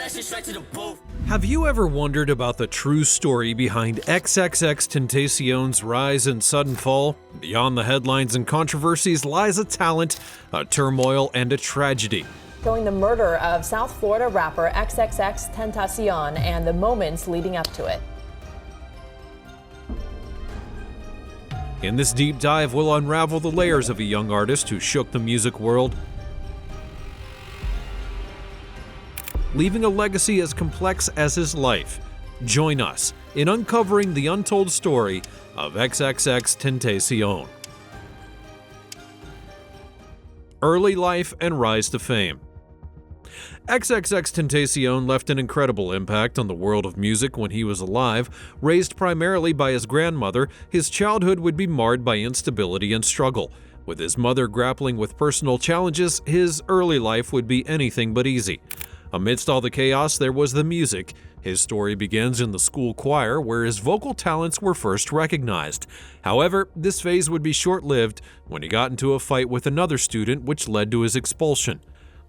that shit straight to the booth. Have you ever wondered about the true story behind XXXTentacion's rise and sudden fall? Beyond the headlines and controversies lies a talent, a turmoil, and a tragedy. Showing the murder of South Florida rapper XXXTentacion and the moments leading up to it. In this deep dive, we'll unravel the layers of a young artist who shook the music world, leaving a legacy as complex as his life. Join us in uncovering the untold story of XXXTentacion. Early life and rise to fame. XXXTentacion left an incredible impact on the world of music when he was alive. Raised primarily by his grandmother, his childhood would be marred by instability and struggle. With his mother grappling with personal challenges, his early life would be anything but easy. Amidst all the chaos, there was the music. His story begins in the school choir, where his vocal talents were first recognized. However, this phase would be short-lived when he got into a fight with another student, which led to his expulsion.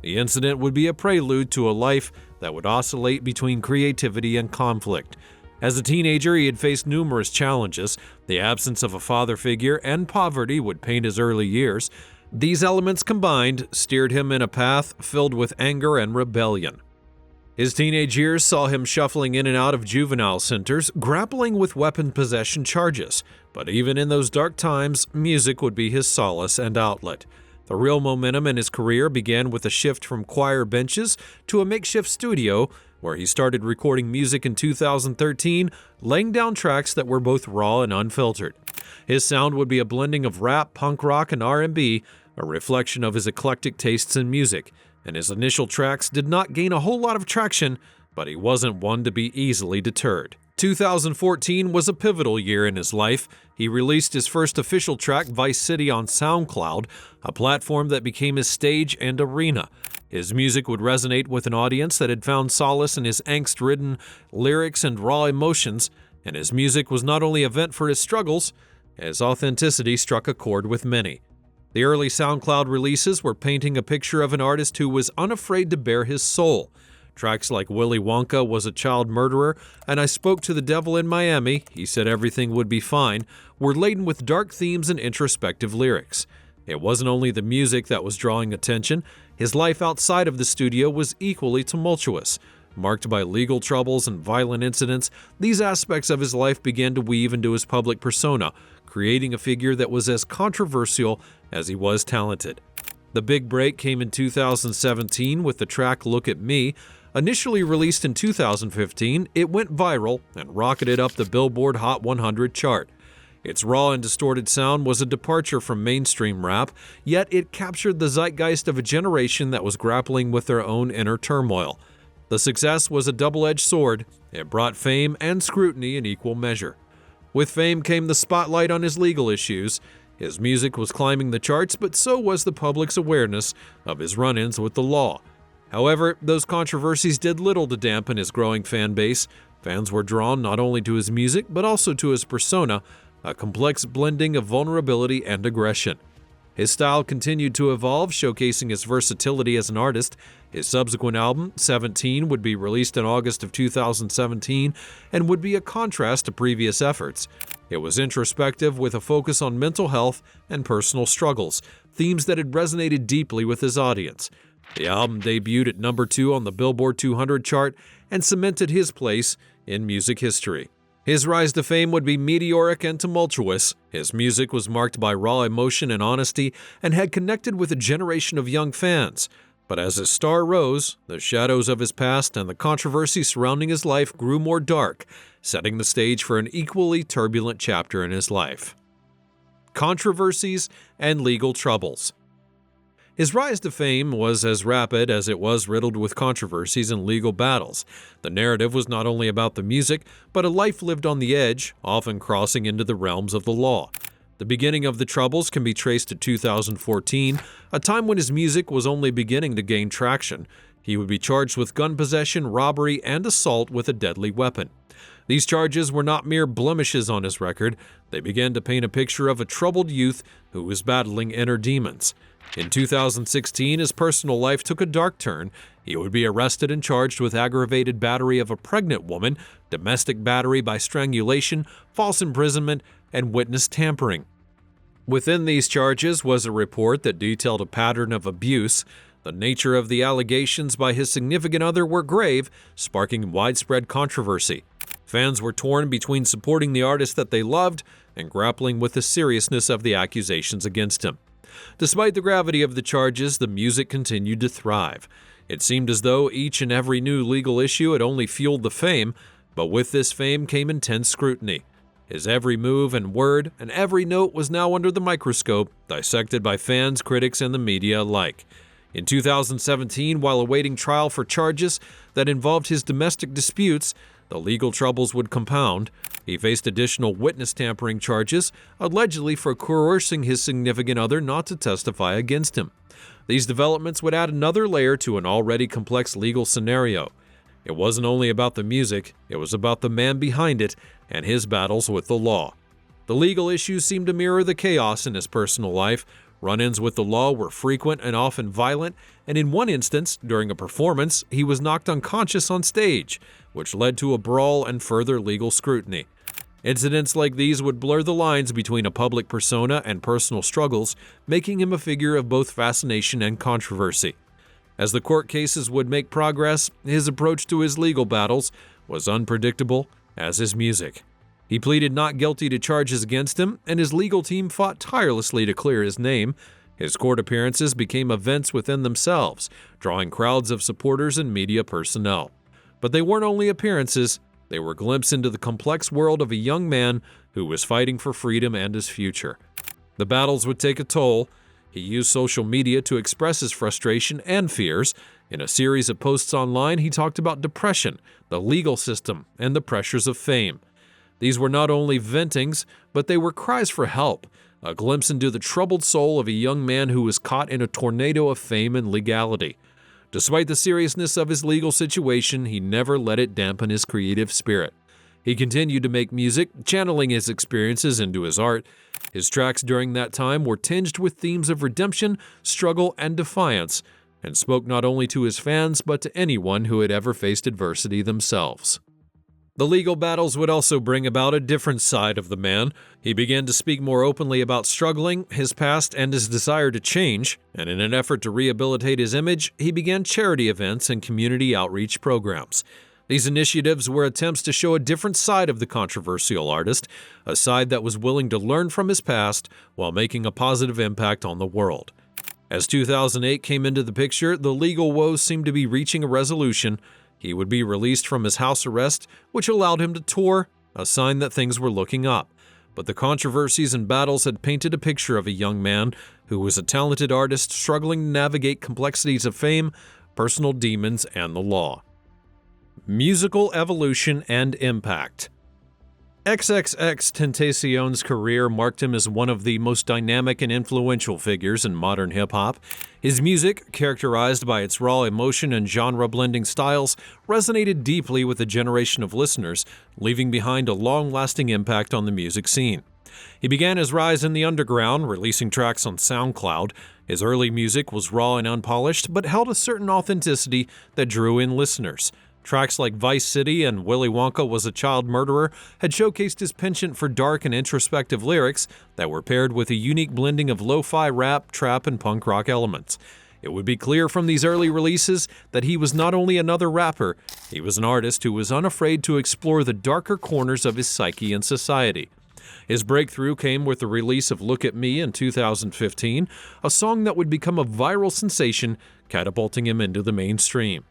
The incident would be a prelude to a life that would oscillate between creativity and conflict. As a teenager, he had faced numerous challenges. The absence of a father figure and poverty would paint his early years. These elements combined steered him in a path filled with anger and rebellion. His teenage years saw him shuffling in and out of juvenile centers, grappling with weapon possession charges. But even in those dark times, music would be his solace and outlet. The real momentum in his career began with a shift from choir benches to a makeshift studio, where he started recording music in 2013, laying down tracks that were both raw and unfiltered. His sound would be a blending of rap, punk rock, and R&B, a reflection of his eclectic tastes in music, and his initial tracks did not gain a whole lot of traction, but he wasn't one to be easily deterred. 2014 was a pivotal year in his life. He released his first official track, Vice City, on SoundCloud, a platform that became his stage and arena. His music would resonate with an audience that had found solace in his angst-ridden lyrics and raw emotions, and his music was not only a vent for his struggles, his authenticity struck a chord with many. The early SoundCloud releases were painting a picture of an artist who was unafraid to bare his soul. Tracks like Willy Wonka Was a Child Murderer and I Spoke to the Devil in Miami, He Said Everything Would Be Fine, were laden with dark themes and introspective lyrics. It wasn't only the music that was drawing attention, his life outside of the studio was equally tumultuous. Marked by legal troubles and violent incidents, these aspects of his life began to weave into his public persona, creating a figure that was as controversial as he was talented. The big break came in 2017 with the track Look at Me. Initially released in 2015, it went viral and rocketed up the Billboard Hot 100 chart. Its raw and distorted sound was a departure from mainstream rap, yet it captured the zeitgeist of a generation that was grappling with their own inner turmoil. The success was a double-edged sword. It brought fame and scrutiny in equal measure. With fame came the spotlight on his legal issues. His music was climbing the charts, but so was the public's awareness of his run-ins with the law. However, those controversies did little to dampen his growing fan base. Fans were drawn not only to his music, but also to his persona, a complex blending of vulnerability and aggression. His style continued to evolve, showcasing his versatility as an artist. His subsequent album, 17, would be released in August of 2017 and would be a contrast to previous efforts. It was introspective with a focus on mental health and personal struggles, themes that had resonated deeply with his audience. The album debuted at number 2 on the Billboard 200 chart and cemented his place in music history. His rise to fame would be meteoric and tumultuous. His music was marked by raw emotion and honesty and had connected with a generation of young fans. But as his star rose, the shadows of his past and the controversy surrounding his life grew more dark, setting the stage for an equally turbulent chapter in his life. Controversies and legal troubles. His rise to fame was as rapid as it was riddled with controversies and legal battles. The narrative was not only about the music, but a life lived on the edge, often crossing into the realms of the law. The beginning of the troubles can be traced to 2014, a time when his music was only beginning to gain traction. He would be charged with gun possession, robbery, and assault with a deadly weapon. These charges were not mere blemishes on his record. They began to paint a picture of a troubled youth who was battling inner demons. In 2016, his personal life took a dark turn. He would be arrested and charged with aggravated battery of a pregnant woman, domestic battery by strangulation, false imprisonment, and witness tampering. Within these charges was a report that detailed a pattern of abuse. The nature of the allegations by his significant other were grave, sparking widespread controversy. Fans were torn between supporting the artist that they loved and grappling with the seriousness of the accusations against him. Despite the gravity of the charges, the music continued to thrive. It seemed as though each and every new legal issue had only fueled the fame, but with this fame came intense scrutiny. His every move and word and every note was now under the microscope, dissected by fans, critics, and the media alike. In 2017, while awaiting trial for charges that involved his domestic disputes, the legal troubles would compound. He faced additional witness tampering charges, allegedly for coercing his significant other not to testify against him. These developments would add another layer to an already complex legal scenario. It wasn't only about the music, it was about the man behind it and his battles with the law. The legal issues seemed to mirror the chaos in his personal life. Run-ins with the law were frequent and often violent, and in one instance, during a performance, he was knocked unconscious on stage, which led to a brawl and further legal scrutiny. Incidents like these would blur the lines between a public persona and personal struggles, making him a figure of both fascination and controversy. As the court cases would make progress, his approach to his legal battles was unpredictable as his music. He pleaded not guilty to charges against him, and his legal team fought tirelessly to clear his name. His court appearances became events within themselves, drawing crowds of supporters and media personnel. But they weren't only appearances, they were a glimpse into the complex world of a young man who was fighting for freedom and his future. The battles would take a toll. He used social media to express his frustration and fears. In a series of posts online, he talked about depression, the legal system, and the pressures of fame. These were not only ventings, but they were cries for help, a glimpse into the troubled soul of a young man who was caught in a tornado of fame and legality. Despite the seriousness of his legal situation, he never let it dampen his creative spirit. He continued to make music, channeling his experiences into his art. His tracks during that time were tinged with themes of redemption, struggle, and defiance, and spoke not only to his fans but to anyone who had ever faced adversity themselves. The legal battles would also bring about a different side of the man. He began to speak more openly about struggling, his past, and his desire to change, and in an effort to rehabilitate his image, he began charity events and community outreach programs. These initiatives were attempts to show a different side of the controversial artist, a side that was willing to learn from his past while making a positive impact on the world. As 2008 came into the picture, the legal woes seemed to be reaching a resolution. He would be released from his house arrest, which allowed him to tour, a sign that things were looking up. But the controversies and battles had painted a picture of a young man who was a talented artist struggling to navigate complexities of fame, personal demons, and the law. Musical evolution and impact. XXXTentacion's career marked him as one of the most dynamic and influential figures in modern hip-hop. His music, characterized by its raw emotion and genre-blending styles, resonated deeply with a generation of listeners, leaving behind a long-lasting impact on the music scene. He began his rise in the underground, releasing tracks on SoundCloud. His early music was raw and unpolished, but held a certain authenticity that drew in listeners. Tracks like Vice City and Willy Wonka Was a Child Murderer had showcased his penchant for dark and introspective lyrics that were paired with a unique blending of lo-fi rap, trap, and punk rock elements. It would be clear from these early releases that he was not only another rapper, he was an artist who was unafraid to explore the darker corners of his psyche and society. His breakthrough came with the release of Look at Me in 2015, a song that would become a viral sensation, catapulting him into the mainstream.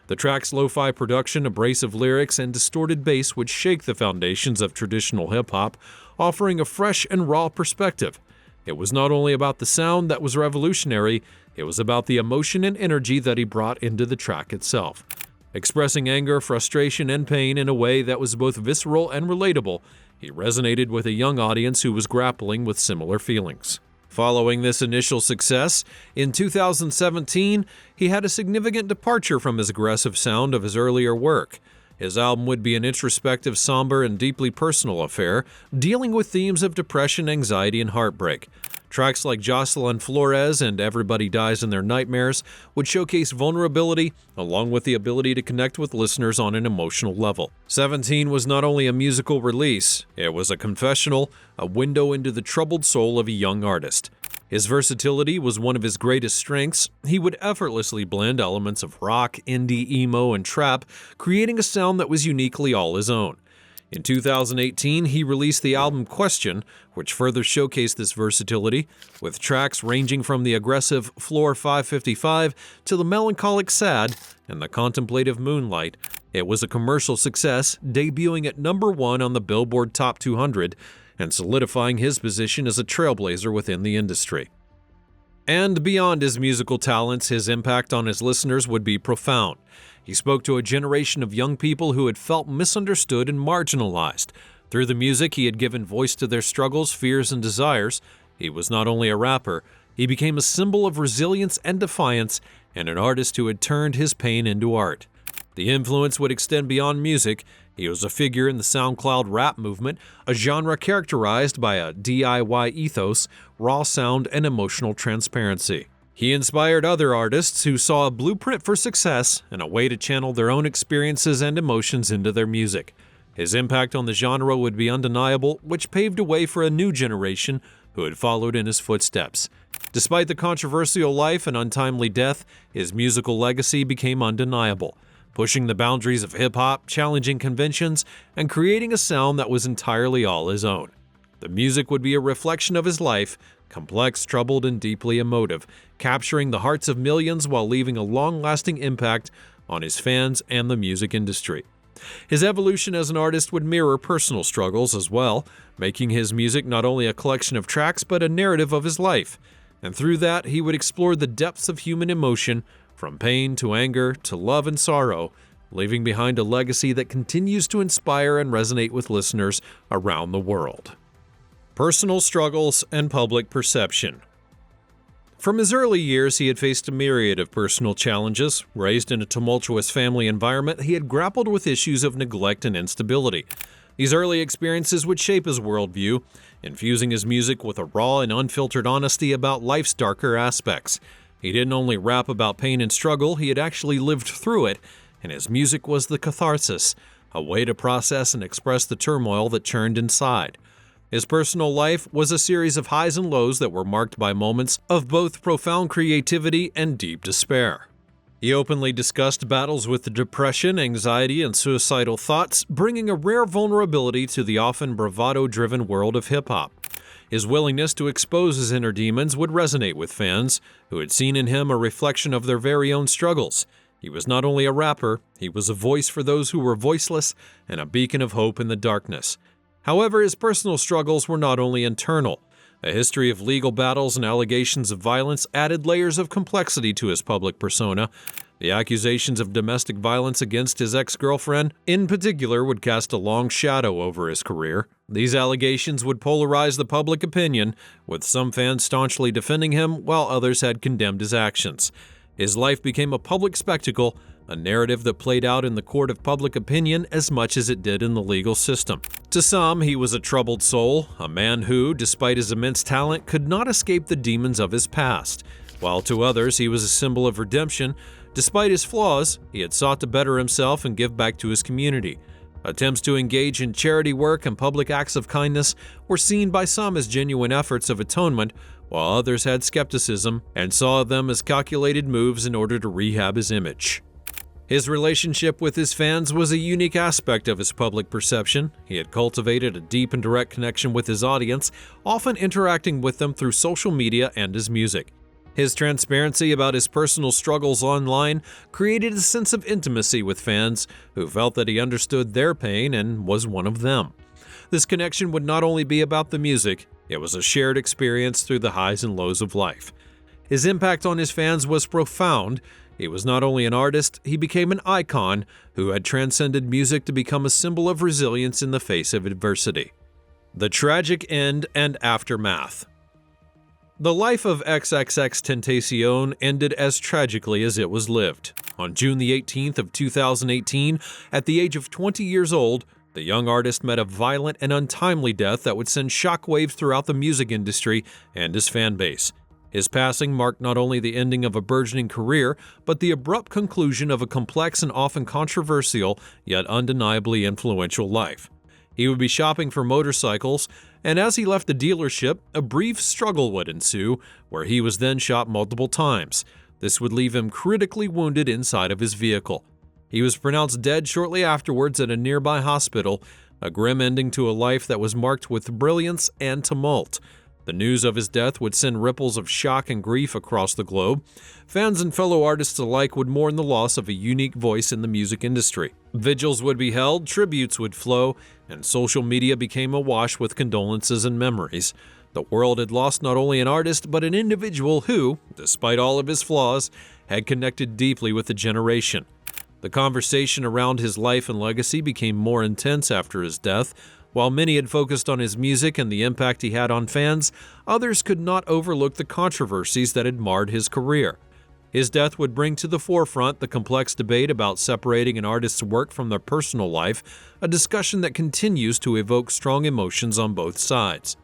The track's lo-fi production, abrasive lyrics, and distorted bass would shake the foundations of traditional hip-hop, offering a fresh and raw perspective. It was not only about the sound that was revolutionary, it was about the emotion and energy that he brought into the track itself. Expressing anger, frustration, and pain in a way that was both visceral and relatable, he resonated with a young audience who was grappling with similar feelings. Following this initial success, in 2017, he had a significant departure from his aggressive sound of his earlier work. His album would be an introspective, somber, and deeply personal affair, dealing with themes of depression, anxiety, and heartbreak. Tracks like Jocelyn Flores and Everybody Dies in Their Nightmares would showcase vulnerability along with the ability to connect with listeners on an emotional level. 17 was not only a musical release, it was a confessional, a window into the troubled soul of a young artist. His versatility was one of his greatest strengths. He would effortlessly blend elements of rock, indie, emo, and trap, creating a sound that was uniquely all his own. In 2018, he released the album Question, which further showcased this versatility, with tracks ranging from the aggressive Floor 555 to the melancholic Sad and the contemplative Moonlight. It was a commercial success, debuting at #1 on the Billboard Top 200 and solidifying his position as a trailblazer within the industry. And beyond his musical talents, his impact on his listeners would be profound. He spoke to a generation of young people who had felt misunderstood and marginalized. Through the music, he had given voice to their struggles, fears, and desires. He was not only a rapper, he became a symbol of resilience and defiance, and an artist who had turned his pain into art. The influence would extend beyond music. He was a figure in the SoundCloud rap movement, a genre characterized by a DIY ethos, raw sound, and emotional transparency. He inspired other artists who saw a blueprint for success and a way to channel their own experiences and emotions into their music. His impact on the genre would be undeniable, which paved a way for a new generation who had followed in his footsteps. Despite the controversial life and untimely death, his musical legacy became undeniable, pushing the boundaries of hip-hop, challenging conventions, and creating a sound that was entirely all his own. The music would be a reflection of his life, complex, troubled, and deeply emotive, capturing the hearts of millions while leaving a long-lasting impact on his fans and the music industry. His evolution as an artist would mirror personal struggles as well, making his music not only a collection of tracks but a narrative of his life. And through that, he would explore the depths of human emotion, from pain to anger to love and sorrow, leaving behind a legacy that continues to inspire and resonate with listeners around the world. Personal struggles and public perception. From his early years, he had faced a myriad of personal challenges. Raised in a tumultuous family environment, he had grappled with issues of neglect and instability. These early experiences would shape his worldview, infusing his music with a raw and unfiltered honesty about life's darker aspects. He didn't only rap about pain and struggle, he had actually lived through it, and his music was the catharsis, a way to process and express the turmoil that churned inside. His personal life was a series of highs and lows that were marked by moments of both profound creativity and deep despair. He openly discussed battles with depression, anxiety, and suicidal thoughts, bringing a rare vulnerability to the often bravado-driven world of hip-hop. His willingness to expose his inner demons would resonate with fans, who had seen in him a reflection of their very own struggles. He was not only a rapper, he was a voice for those who were voiceless and a beacon of hope in the darkness. However, his personal struggles were not only internal. A history of legal battles and allegations of violence added layers of complexity to his public persona. The accusations of domestic violence against his ex-girlfriend, in particular, would cast a long shadow over his career. These allegations would polarize the public opinion, with some fans staunchly defending him, while others had condemned his actions. His life became a public spectacle, a narrative that played out in the court of public opinion as much as it did in the legal system. To some, he was a troubled soul, a man who, despite his immense talent, could not escape the demons of his past. While to others, he was a symbol of redemption. Despite his flaws, he had sought to better himself and give back to his community. Attempts to engage in charity work and public acts of kindness were seen by some as genuine efforts of atonement, while others had skepticism and saw them as calculated moves in order to rehab his image. His relationship with his fans was a unique aspect of his public perception. He had cultivated a deep and direct connection with his audience, often interacting with them through social media and his music. His transparency about his personal struggles online created a sense of intimacy with fans who felt that he understood their pain and was one of them. This connection would not only be about the music, it was a shared experience through the highs and lows of life. His impact on his fans was profound. He was not only an artist, he became an icon who had transcended music to become a symbol of resilience in the face of adversity. The tragic end and aftermath. The life of XXXTENTACION ended as tragically as it was lived. On June the 18th of 2018, at the age of 20 years old, the young artist met a violent and untimely death that would send shockwaves throughout the music industry and his fan base. His passing marked not only the ending of a burgeoning career, but the abrupt conclusion of a complex and often controversial, yet undeniably influential life. He would be shopping for motorcycles, and as he left the dealership, a brief struggle would ensue, where he was then shot multiple times. This would leave him critically wounded inside of his vehicle. He was pronounced dead shortly afterwards at a nearby hospital, a grim ending to a life that was marked with brilliance and tumult. The news of his death would send ripples of shock and grief across the globe. Fans and fellow artists alike would mourn the loss of a unique voice in the music industry. Vigils would be held, tributes would flow, and social media became awash with condolences and memories. The world had lost not only an artist, but an individual who, despite all of his flaws, had connected deeply with the generation. The conversation around his life and legacy became more intense after his death. While many had focused on his music and the impact he had on fans, others could not overlook the controversies that had marred his career. His death would bring to the forefront the complex debate about separating an artist's work from their personal life, a discussion that continues to evoke strong emotions on both sides.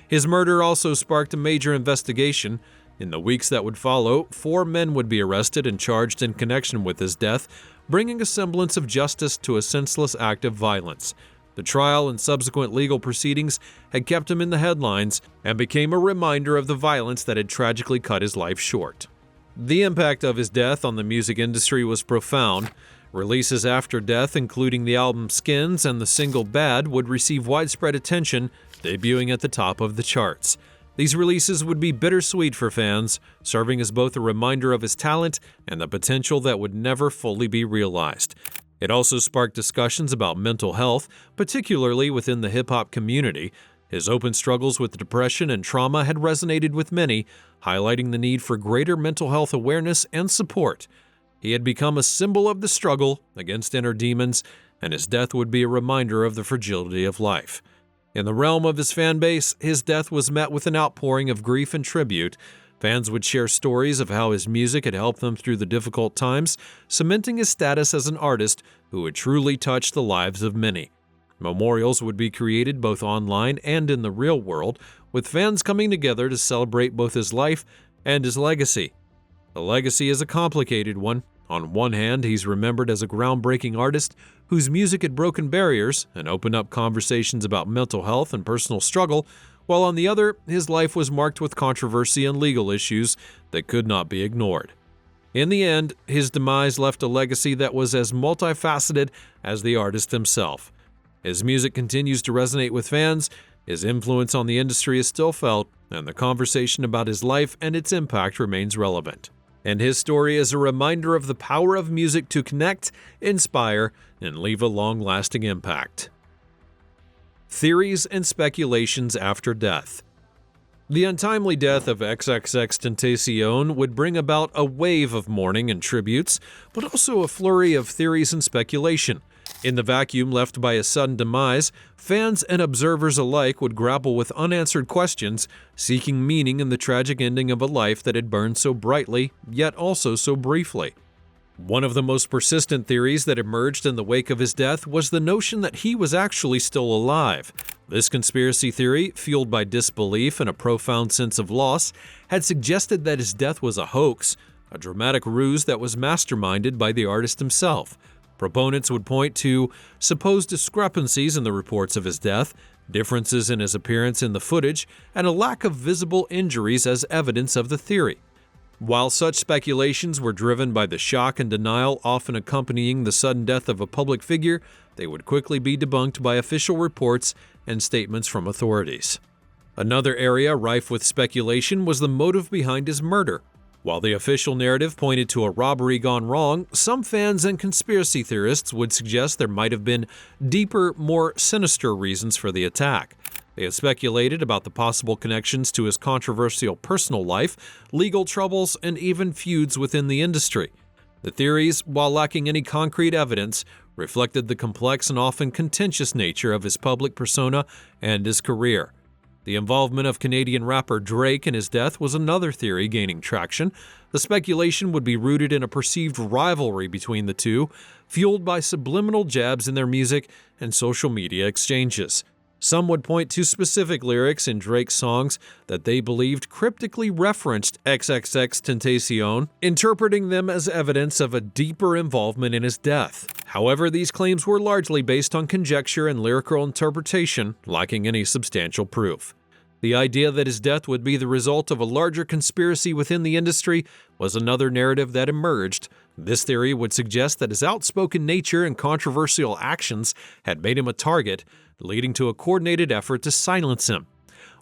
His murder also sparked a major investigation. In the weeks that would follow, 4 men would be arrested and charged in connection with his death, bringing a semblance of justice to a senseless act of violence. The trial and subsequent legal proceedings had kept him in the headlines and became a reminder of the violence that had tragically cut his life short. The impact of his death on the music industry was profound. Releases after death, including the album Skins and the single Bad, would receive widespread attention, debuting at the top of the charts. These releases would be bittersweet for fans, serving as both a reminder of his talent and the potential that would never fully be realized. It also sparked discussions about mental health, particularly within the hip-hop community. His open struggles with depression and trauma had resonated with many, highlighting the need for greater mental health awareness and support. He had become a symbol of the struggle against inner demons, and his death would be a reminder of the fragility of life. In the realm of his fan base, his death was met with an outpouring of grief and tribute. Fans would share stories of how his music had helped them through the difficult times, cementing his status as an artist who had truly touched the lives of many. Memorials would be created both online and in the real world, with fans coming together to celebrate both his life and his legacy. The legacy is a complicated one. On one hand, he's remembered as a groundbreaking artist whose music had broken barriers and opened up conversations about mental health and personal struggle, while on the other, his life was marked with controversy and legal issues that could not be ignored. In the end, his demise left a legacy that was as multifaceted as the artist himself. His music continues to resonate with fans, his influence on the industry is still felt, and the conversation about his life and its impact remains relevant. And his story is a reminder of the power of music to connect, inspire, and leave a long-lasting impact. Theories and speculations after death. The untimely death of XXXTENTACION would bring about a wave of mourning and tributes, but also a flurry of theories and speculation. In the vacuum left by his sudden demise, fans and observers alike would grapple with unanswered questions, seeking meaning in the tragic ending of a life that had burned so brightly, yet also so briefly. One of the most persistent theories that emerged in the wake of his death was the notion that he was actually still alive. This conspiracy theory, fueled by disbelief and a profound sense of loss, had suggested that his death was a hoax, a dramatic ruse that was masterminded by the artist himself. Proponents would point to supposed discrepancies in the reports of his death, differences in his appearance in the footage, and a lack of visible injuries as evidence of the theory. While such speculations were driven by the shock and denial often accompanying the sudden death of a public figure, they would quickly be debunked by official reports and statements from authorities. Another area rife with speculation was the motive behind his murder. While the official narrative pointed to a robbery gone wrong, some fans and conspiracy theorists would suggest there might have been deeper, more sinister reasons for the attack. They had speculated about the possible connections to his controversial personal life, legal troubles, and even feuds within the industry. The theories, while lacking any concrete evidence, reflected the complex and often contentious nature of his public persona and his career. The involvement of Canadian rapper Drake in his death was another theory gaining traction. The speculation would be rooted in a perceived rivalry between the two, fueled by subliminal jabs in their music and social media exchanges. Some would point to specific lyrics in Drake's songs that they believed cryptically referenced XXXTENTACION, interpreting them as evidence of a deeper involvement in his death. However, these claims were largely based on conjecture and lyrical interpretation, lacking any substantial proof. The idea that his death would be the result of a larger conspiracy within the industry was another narrative that emerged. This theory would suggest that his outspoken nature and controversial actions had made him a target, leading to a coordinated effort to silence him.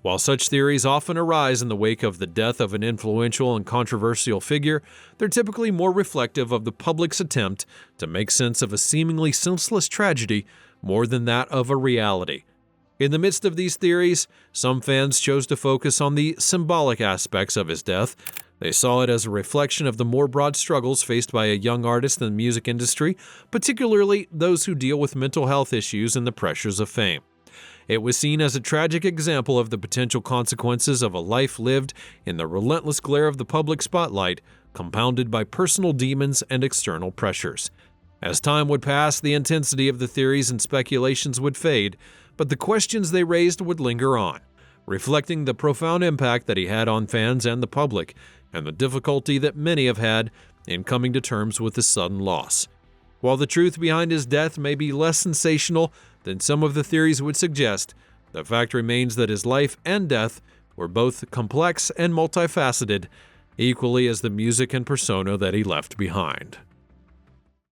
While such theories often arise in the wake of the death of an influential and controversial figure, they're typically more reflective of the public's attempt to make sense of a seemingly senseless tragedy more than that of a reality. In the midst of these theories, some fans chose to focus on the symbolic aspects of his death. They saw it as a reflection of the more broad struggles faced by a young artist in the music industry, particularly those who deal with mental health issues and the pressures of fame. It was seen as a tragic example of the potential consequences of a life lived in the relentless glare of the public spotlight, compounded by personal demons and external pressures. As time would pass, the intensity of the theories and speculations would fade, but the questions they raised would linger on, reflecting the profound impact that he had on fans and the public, and the difficulty that many have had in coming to terms with his sudden loss. While the truth behind his death may be less sensational than some of the theories would suggest, the fact remains that his life and death were both complex and multifaceted, equally as the music and persona that he left behind.